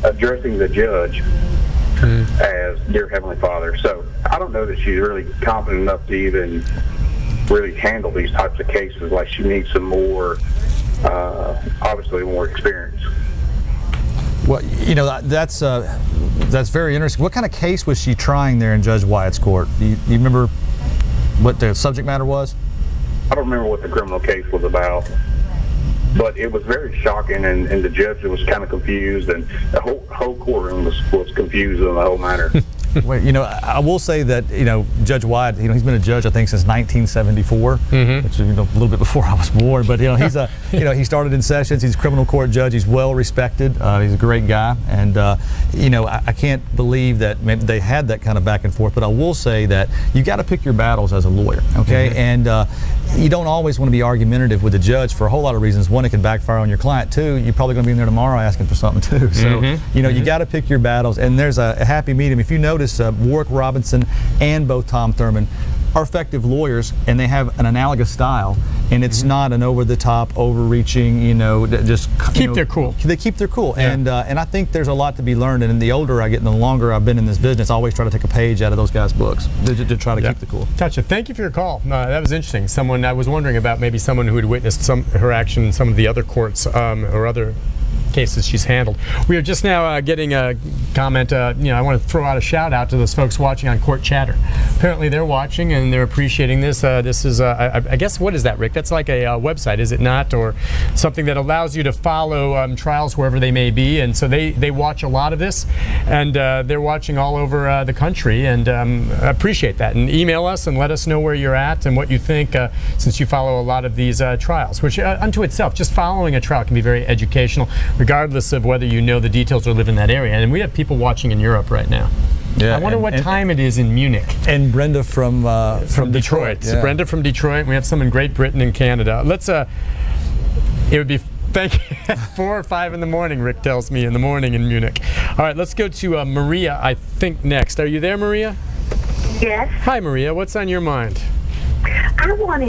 addressing the judge as Dear Heavenly Father. So I don't know that she's really confident enough to even really handle these types of cases. Like, she needs some more, obviously more experience. Well, you know, that's very interesting. What kind of case was she trying there in Judge Wyatt's court? Do you remember what the subject matter was? I don't remember what the criminal case was about, but it was very shocking, and the judge was kind of confused, and the whole courtroom was confused in the whole matter. Wait, you know, I will say that, you know, Judge Wyatt, you know, he's been a judge, I think, since 1974, which is, you know, a little bit before I was born. But, you know, he's you know, he started in sessions. He's a criminal court judge. He's well respected. He's a great guy. And, you know, I can't believe that they had that kind of back and forth. But I will say that you got to pick your battles as a lawyer, okay? And you don't always want to be argumentative with the judge for a whole lot of reasons. One, it can backfire on your client. Two, you're probably going to be in there tomorrow asking for something too. So, you know, you got to pick your battles. And there's a happy medium. If you notice, Warwick Robinson and both Tom Thurman are effective lawyers, and they have an analogous style, and it's not an over-the-top, overreaching, you know, just keep their cool. They keep their cool, and I think there's a lot to be learned. And the older I get, and the longer I've been in this business, I always try to take a page out of those guys' books to try to keep the cool. Gotcha. Thank you for your call. That was interesting. Someone I was wondering about, maybe someone who had witnessed her action in some of the other courts or other cases she's handled. We are just now getting a comment. You know, I want to throw out a shout out to those folks watching on Court Chatter. Apparently they're watching and they're appreciating this. This is, I guess, what is that, Rick? That's like a website, is it not? Or something that allows you to follow trials wherever they may be. And so they watch a lot of this, and they're watching all over the country, and appreciate that. And email us and let us know where you're at and what you think, since you follow a lot of these trials, which unto itself, just following a trial can be very educational, regardless of whether you know the details or live in that area. And we have people watching in Europe right now. Yeah, I wonder what time it is in Munich. And Brenda from Detroit. Yeah. Brenda from Detroit. We have some in Great Britain and Canada. Let's. It would be 4 or 5 in the morning. Rick tells me in the morning in Munich. All right, let's go to Maria. I think next. Are you there, Maria? Yes. Hi, Maria. What's on your mind? I wanted